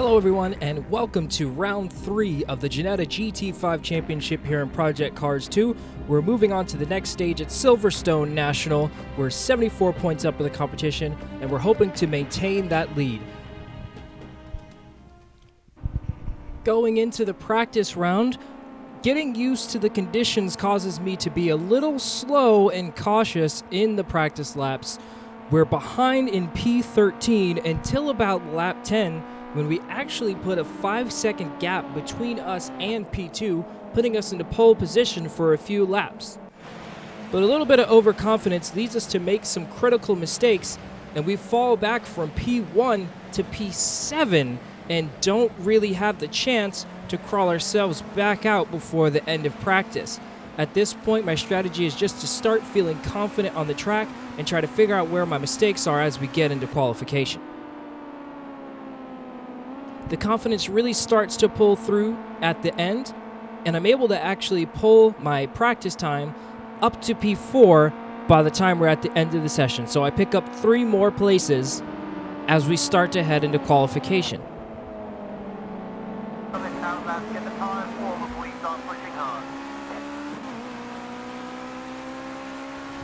Hello everyone, and welcome to round 3 of the Ginetta GT5 Championship here in Project Cars 2. We're moving on to the next stage at Silverstone National. We're 74 points up in the competition, and we're hoping to maintain that lead. Going into the practice round, getting used to the conditions causes me to be a little slow and cautious in the practice laps. We're behind in P13 until about lap 10, when we actually put a 5-second gap between us and P2, putting us into pole position for a few laps. But a little bit of overconfidence leads us to make some critical mistakes, and we fall back from P1 to P7 and don't really have the chance to crawl ourselves back out before the end of practice. At this point, my strategy is just to start feeling confident on the track and try to figure out where my mistakes are as we get into qualification. The confidence really starts to pull through at the end, and I'm able to actually pull my practice time up to P4 by the time we're at the end of the session. So I pick up 3 more places as we start to head into qualification.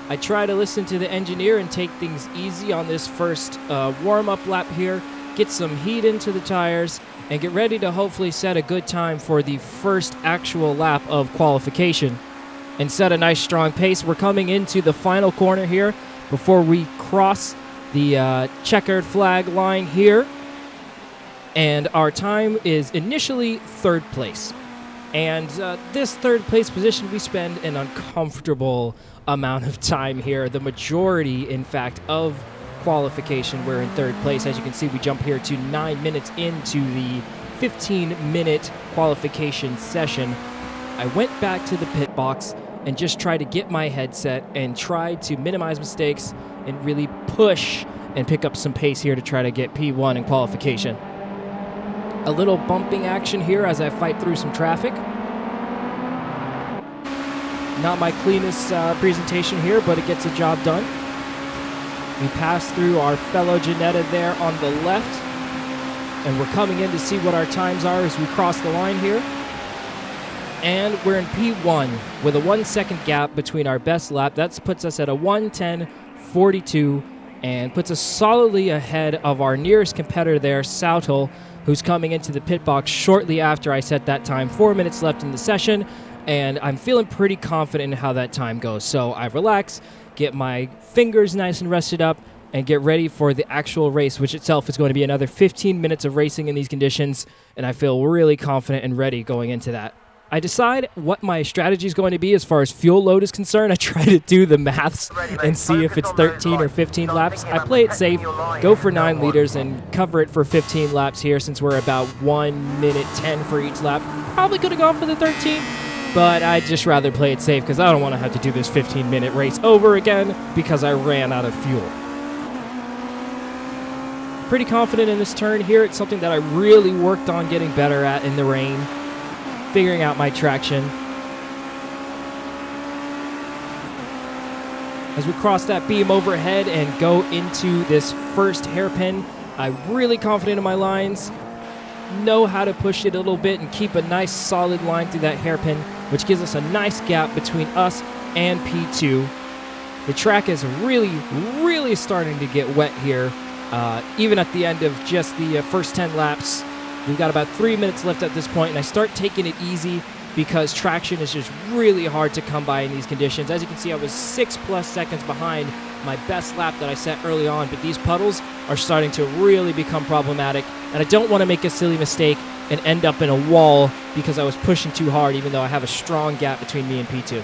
I try to listen to the engineer and take things easy on this first warm-up lap here, get some heat into the tires, and get ready to hopefully set a good time for the first actual lap of qualification and set a nice strong pace. We're coming into the final corner here before we cross the checkered flag line here, and our time is initially 3rd place. And this 3rd place position, we spend an uncomfortable amount of time here. The majority, in fact, of qualification, we're in 3rd place. As you can see, we jump here to 9 minutes into the 15-minute qualification session. I went back to the pit box and just tried to get my headset and tried to minimize mistakes and really push and pick up some pace here to try to get P1 in qualification. A little bumping action here as I fight through some traffic. Not my cleanest presentation here, but it gets the job done. We pass through our fellow Ginetta there on the left, and we're coming in to see what our times are as we cross the line here. And we're in P1 with a 1-second gap between our best lap. That puts us at a 1:10.42 and puts us solidly ahead of our nearest competitor there, Throttle, who's coming into the pit box shortly after I set that time. 4 minutes left in the session, and I'm feeling pretty confident in how that time goes. So I relax, get my fingers nice and rested up, and get ready for the actual race, which itself is going to be another 15 minutes of racing in these conditions, and I feel really confident and ready going into that. I decide what my strategy is going to be as far as fuel load is concerned. I try to do the maths and see if it's 13 or 15 laps. I play it safe, go for 9 liters, and cover it for 15 laps here since we're about 1 minute 10 for each lap. Probably could have gone for the 13, but I'd just rather play it safe because I don't want to have to do this 15-minute race over again because I ran out of fuel. Pretty confident in this turn here. It's something that I really worked on getting better at in the rain, figuring out my traction. As we cross that beam overhead and go into this first hairpin, I'm really confident in my lines, know how to push it a little bit and keep a nice solid line through that hairpin, which gives us a nice gap between us and P2. The track is really starting to get wet here, even at the end of just the first 10 laps. We've got about 3 minutes left at this point, and I start taking it easy because traction is just really hard to come by in these conditions. As you can see, I was 6+ seconds behind my best lap that I set early on, but these puddles are starting to really become problematic, and I don't want to make a silly mistake and end up in a wall because I was pushing too hard, even though I have a strong gap between me and P2.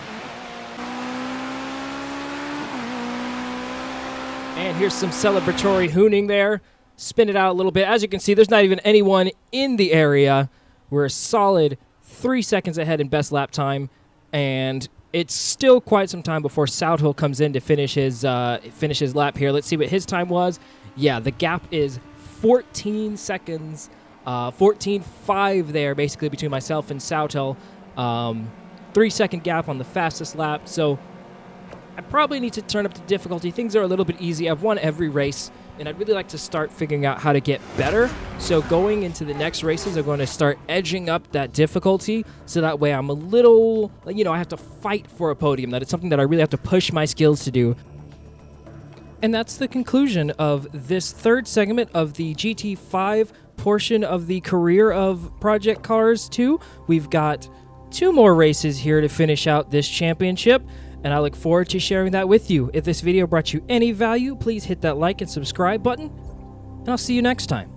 And here's some celebratory hooning there. Spin it out a little bit. As you can see, there's not even anyone in the area. We're a solid 3 seconds ahead in best lap time, and it's still quite some time before Throttle comes in to finish his lap here. Let's see what his time was. Yeah, the gap is 14 seconds, 14.5 there, basically, between myself and Throttle. 3-second gap on the fastest lap, so I probably need to turn up the difficulty. Things are a little bit easy. I've won every race and I'd really like to start figuring out how to get better. So going into the next races, I'm going to start edging up that difficulty, so that way I'm a little, I have to fight for a podium, that it's something that I really have to push my skills to do. And that's the conclusion of this third segment of the GT5 portion of the career of Project Cars 2. We've got 2 more races here to finish out this championship, and I look forward to sharing that with you. If this video brought you any value, please hit that like and subscribe button, and I'll see you next time.